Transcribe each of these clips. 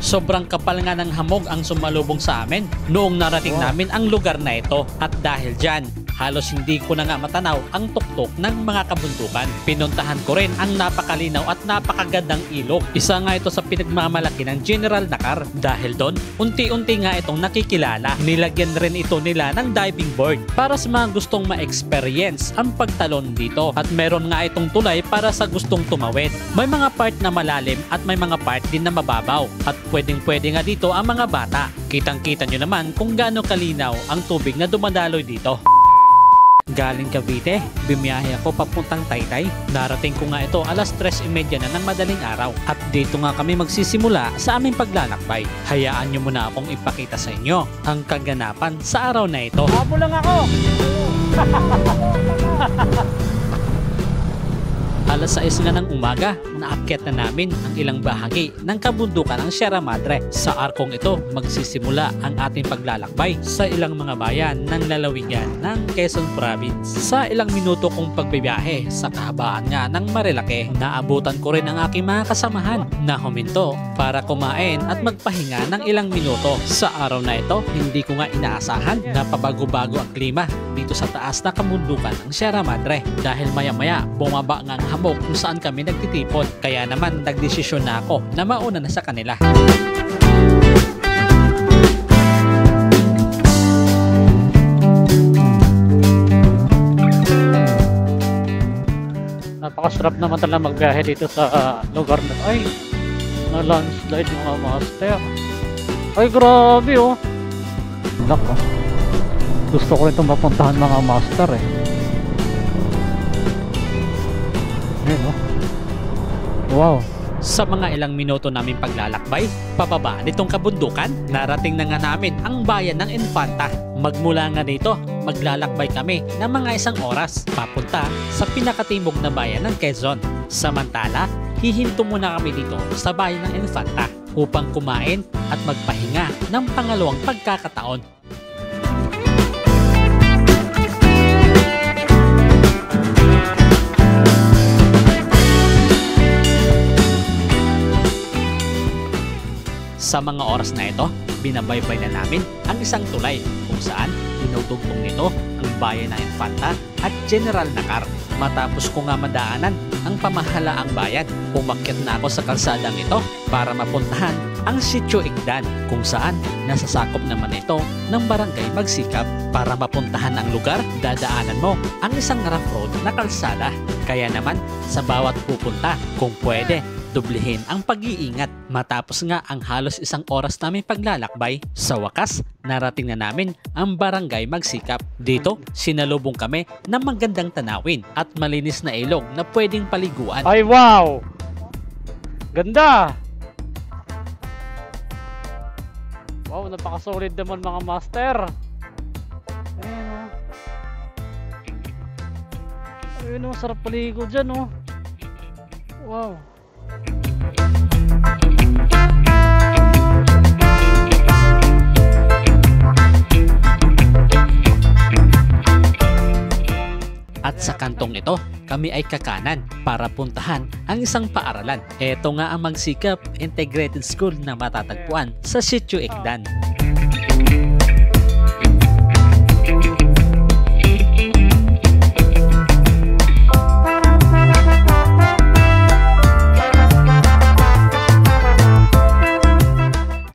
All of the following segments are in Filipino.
Sobrang kapal nga ng hamog ang sumalubong sa amin noong narating namin ang lugar na ito. At dahil dyan, halos hindi ko na nga matanaw ang tuktok ng mga kabundukan. Pinuntahan ko rin ang napakalinaw at napakagandang ilog. Isa nga ito sa pinagmamalaki ng General Nakar. Dahil doon, unti-unti nga itong nakikilala. Nilagyan rin ito nila ng diving board para sa mga gustong ma-experience ang pagtalon dito. At meron nga itong tulay para sa gustong tumawid. May mga part na malalim at may mga part din na mababaw. At pwedeng-pwede nga dito ang mga bata. Kitang-kita nyo naman kung gaano kalinaw ang tubig na dumadaloy dito. Galing Cavite, bumiyahe ako papuntang Taytay. Narating ko nga ito alas 3:30 na ng madaling araw. At dito nga kami magsisimula sa aming paglalakbay. Hayaan nyo muna akong ipakita sa inyo ang kaganapan sa araw na ito. Abo lang ako! Alas 6 nga ng umaga, naakyat na namin ang ilang bahagi ng kabundukan ng Sierra Madre. Sa arkong ito, magsisimula ang ating paglalakbay sa ilang mga bayan ng lalawigan ng Quezon Province. Sa ilang minuto kong pagbibiyahe sa kahabaan nga ng Marilake, naabutan ko rin ang aking mga kasamahan na huminto para kumain at magpahinga ng ilang minuto. Sa araw na ito, hindi ko nga inaasahan na pabago-bago ang klima dito sa taas na kabundukan ng Sierra Madre. Dahil maya-maya, bumaba nga ang hamog kung saan kami nagtitipon. Kaya naman nagdesisyon na ako na mauna na sa kanila. Napakasarap naman talaga magbiyahe dito sa lugar na ay na landslide mga master. Ay grabe oh. Nako. Gusto ko rin itong mapuntahan mga master eh. Ayan oh. Wow. Sa mga ilang minuto namin paglalakbay, pababa nitong kabundukan, narating na nga namin ang bayan ng Infanta. Magmula nga dito, maglalakbay kami ng mga 1 oras papunta sa pinakatimog na bayan ng Quezon. Samantala, hihinto muna kami dito sa bayan ng Infanta upang kumain at magpahinga ng pangalawang pagkakataon. Sa mga oras na ito, binabaybay na namin ang isang tulay kung saan dinudugtong nito ang bayan ng Infanta at General Nakar. Matapos ko nga madaanan ang pamahalaang bayan, umakyat na ako sa kalsadang ito para mapuntahan ang Sitio Igdan kung saan nasasakop naman ito ng Barangay Magsikap. Para mapuntahan ang lugar, dadaanan mo ang isang rough road na kalsada. Kaya naman sa bawat pupunta, kung pwede, dublihin ang pag-iingat. Matapos nga ang halos 1 oras namin paglalakbay, sa wakas, narating na namin ang Barangay Magsikap. Dito, sinalubong kami ng magandang tanawin at malinis na ilog na pwedeng paliguan. Ay wow! Ganda! Wow, napakasolid naman mga master. Ayan o. Ayun o, sarap paligo dyan o. Wow. At sa kantong ito, kami ay kakanan para puntahan ang isang paaralan. Ito nga ang Magsikap Integrated School na matatagpuan sa Sitio Igdan.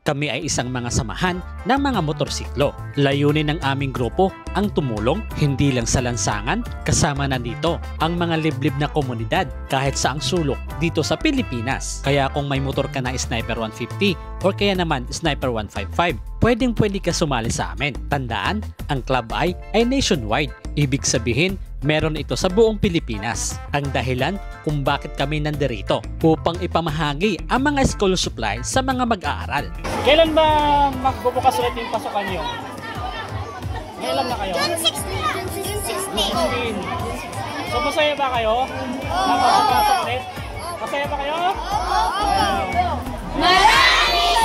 Kami ay isang mga samahan ng mga motorsiklo. Layunin ng aming grupo ang tumulong hindi lang sa lansangan, kasama na dito ang mga liblib na komunidad kahit saang sulok dito sa Pilipinas. Kaya kung may motor ka na Sniper 150 or kaya naman Sniper 155, pwedeng-pwede ka sumali sa amin. Tandaan, ang Club I ay nationwide. Ibig sabihin, meron ito sa buong Pilipinas. Ang dahilan kung bakit kami nandirito upang ipamahagi ang mga school supply sa mga mag-aaral. Kailan ba magbubukas ulit yung pasukan nyo? Kailan na kayo? June 16. So masaya ba kayo? Nakapasok ulit? Masaya ba kayo? Maraming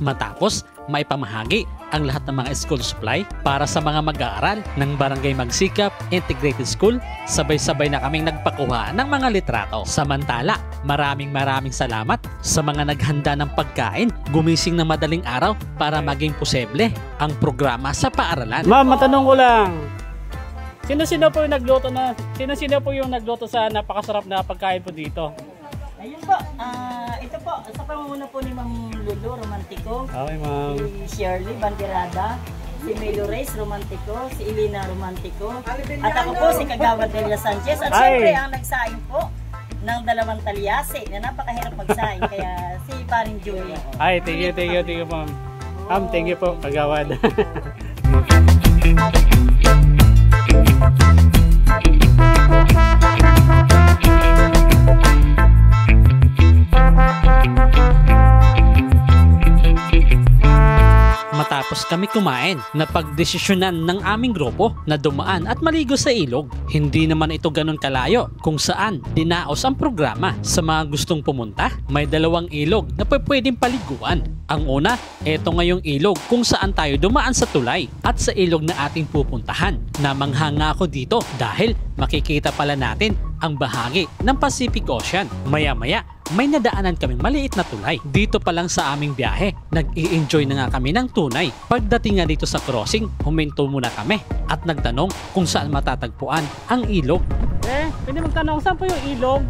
Matapos maipamahagi ang lahat ng mga school supply para sa mga mag-aaral ng Barangay Magsikap Integrated School, sabay-sabay na kaming nagpakuha ng mga litrato. Samantala, maraming salamat sa mga naghanda ng pagkain, gumising ng madaling araw para maging posible ang programa sa paaralan. Ma'am, matanong ko lang. Sino-sino po yung nagluto sa napakasarap na pagkain po dito? Ayun po, ito po, sa pamumuno po ni Ma'am Lulu Romantico, Okay, ma'am. si Shirley Bandirada, si Melo Reyes Romantico, si Elena Romantico, at ako po si Kagawad Delia Sanchez, at syempre ang nagsaing po ng 2 talyase na napakahirap magsaing, kaya si Paring Julie. Ay, thank you, ma'am. Ma'am, thank you po, Kagawad. Matapos kami kumain, napagdesisyonan ng aming grupo na dumaan at maligo sa ilog. Hindi naman ito ganun kalayo kung saan dinaos ang programa. Sa mga gustong pumunta, may 2 ilog na pwedeng paliguan. Ang una, eto ngayong ilog kung saan tayo dumaan sa tulay, at sa ilog na ating pupuntahan. Namanghanga ako dito dahil makikita pala natin ang bahagi ng Pacific Ocean. Maya-maya, may nadaanan kaming maliit na tulay. Dito pa lang sa aming biyahe, nag-i-enjoy na nga kami ng tunay. Pagdating nga dito sa crossing, huminto muna kami at nagtanong kung saan matatagpuan ang ilog. Pwede magtanong, saan po yung ilog?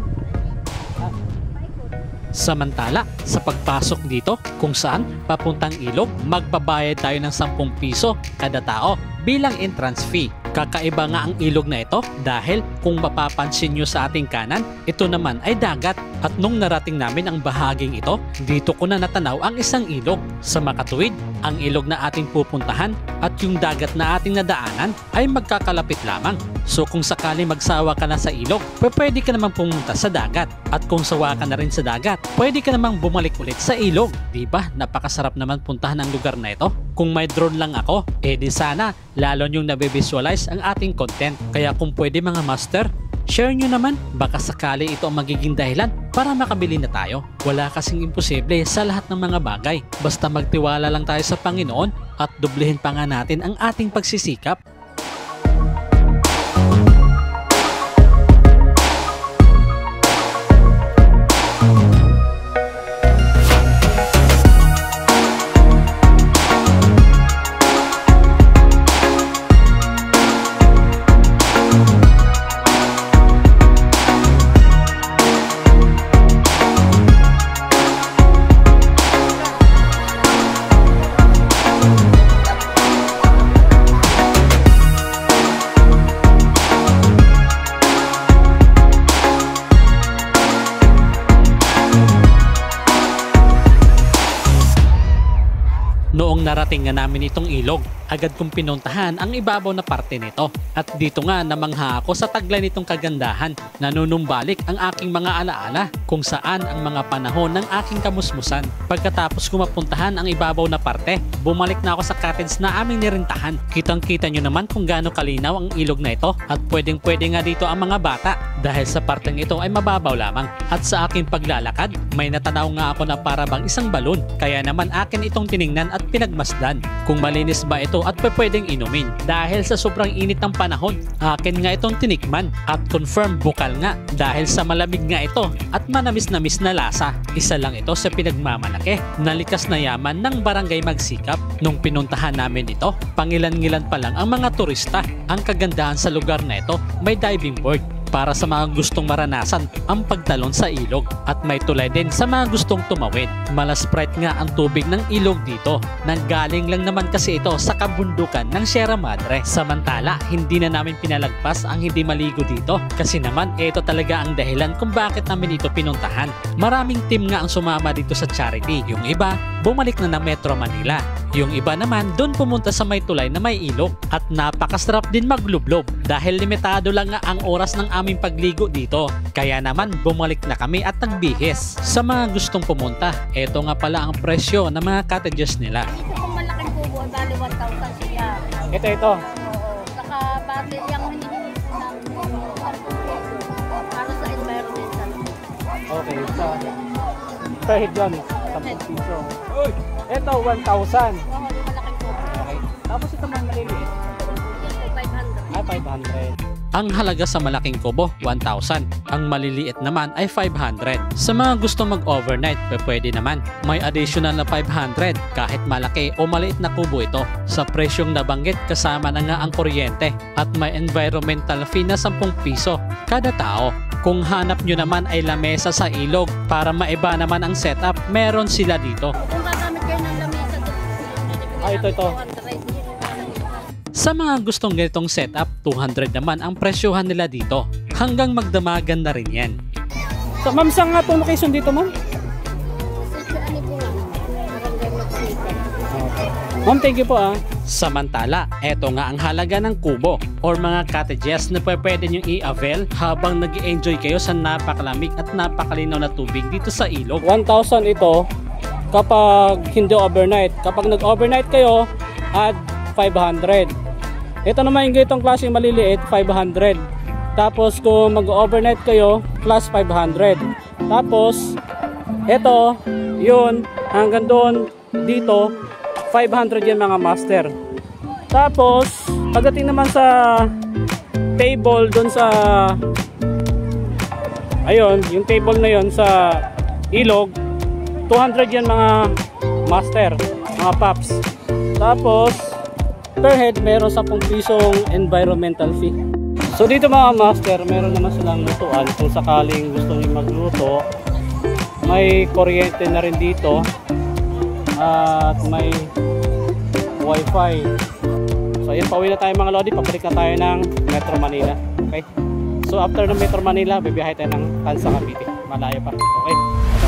Samantala, sa pagpasok dito kung saan papuntang ilog, magbabayad tayo ng 10 piso kada tao bilang entrance fee. Kakaiba nga ang ilog na ito dahil kung mapapansin nyo sa ating kanan, ito naman ay dagat. At nung narating namin ang bahaging ito, dito ko na natanaw ang isang ilog. Sa makatuwid, ang ilog na ating pupuntahan at yung dagat na ating nadaanan ay magkakalapit lamang. So kung sakali magsawa ka na sa ilog, pwede ka namang pumunta sa dagat. At kung sawa ka na rin sa dagat, pwede ka namang bumalik ulit sa ilog. Diba? Napakasarap naman puntahan ang lugar na ito. Kung may drone lang ako, di sana lalo nyong nabivisualize ang ating content. Kaya kung pwede mga master, share nyo naman, baka sakali ito ang magiging dahilan para makabili na tayo. Wala kasing imposible sa lahat ng mga bagay. Basta magtiwala lang tayo sa Panginoon at doblehin pa nga natin ang ating pagsisikap. Noong narating nga namin itong ilog, agad kong pinuntahan ang ibabaw na parte nito. At dito nga namangha ako sa taglay nitong kagandahan. Nanunumbalik ang aking mga alaala kung saan ang mga panahon ng aking kamusmusan. Pagkatapos ko mapuntahan ang ibabaw na parte, bumalik na ako sa cottage na aming nirintahan. Kitang-kita nyo naman kung gaano kalinaw ang ilog na ito at pwedeng-pwede nga dito ang mga bata dahil sa parteng ito ay mababaw lamang. At sa aking paglalakad, may natanaw nga ako na para bang isang balon. Kaya naman akin itong tiningnan at pinagmasdan kung malinis ba ito at pwedeng inumin. Dahil sa sobrang init ng panahon, akin nga itong tinikman at confirm bukal nga dahil sa malamig nga ito at manamis-namis na lasa. Isa lang ito sa pinagmamalaki na likas na yaman ng Barangay Magsikap. Nung pinuntahan namin ito, pangilan-ngilan pa lang ang mga turista. Ang kagandahan sa lugar na ito, may diving board para sa mga gustong maranasan ang pagtalon sa ilog at may tulay din sa mga gustong tumawid. Malasprite nga ang tubig ng ilog dito. Nanggaling lang naman kasi ito sa kabundukan ng Sierra Madre. Samantala, hindi na namin pinalagpas ang hindi maligo dito kasi naman ito talaga ang dahilan kung bakit namin ito pinuntahan. Maraming team nga ang sumama dito sa charity. Yung iba, bumalik na ng Metro Manila. Yung iba naman, doon pumunta sa may tulay na may ilog. At napakasarap din maglublob dahil limitado lang nga ang oras ng aming pagligo dito. Kaya naman, bumalik na kami at nagbihis. Sa mga gustong pumunta, eto nga pala ang presyo ng mga cottages nila. Ito kung malaking kubo, bali 1,000 siya. Ito. Oo. Saka bali yung hinihingi ko ng 10 peso para sa environmental. Okay, so per head yun, 10 piso. Ito, 1,000. Oo, yung malaking po. Okay. Tapos ito man maliliit. Yan po, 500. Ay, 500. Ang halaga sa malaking kubo, 1,000. Ang maliliit naman ay 500. Sa mga gusto mag-overnight, pwede naman. May additional na 500 kahit malaki o maliit na kubo ito. Sa presyong nabanggit, kasama na nga ang kuryente at may environmental fee na 10 piso kada tao. Kung hanap nyo naman ay lamesa sa ilog para maiba naman ang setup, meron sila dito. Kung gagamit kayo ng lamesa doon, Ah, ito. 200. Sa mga gustong ganitong setup, 200 naman ang presyohan nila dito. Hanggang magdamagan na rin yan. So, ma'am, saan nga itong location dito, ma'am? Ano po lang, barangay Magpalitan. Okay. Ma'am, thank you po ah. Samantala, eto nga ang halaga ng kubo or mga cottages na pwede nyo i-avail habang nag-enjoy kayo sa napakalamig at napakalinaw na tubig dito sa ilog. 1,000 ito kapag hindi overnight. Kapag nag-overnight kayo, add 500. Ito naman yung ganitong klaseng maliliit, 500. Tapos kung mag-overnight kayo, plus 500. Tapos, ito, yun, hanggang doon, dito, 500 yan mga master. Tapos, pagdating naman sa table doon sa, ayun, yung table na yun sa ilog, 200 yan mga master, mga paps. Tapos, per head, meron 10 pisong environmental fee. So dito mga master, meron naman silang lutuan kung sakaling gusto niyo magluto. May kuryente na rin dito at may wifi. So ayun, pauwi na tayo mga lodi, pabalik na tayo ng Metro Manila. Okay? So after ng Metro Manila, bibiyahe tayo ng Tansa Cavite. Malayo pa. Okay?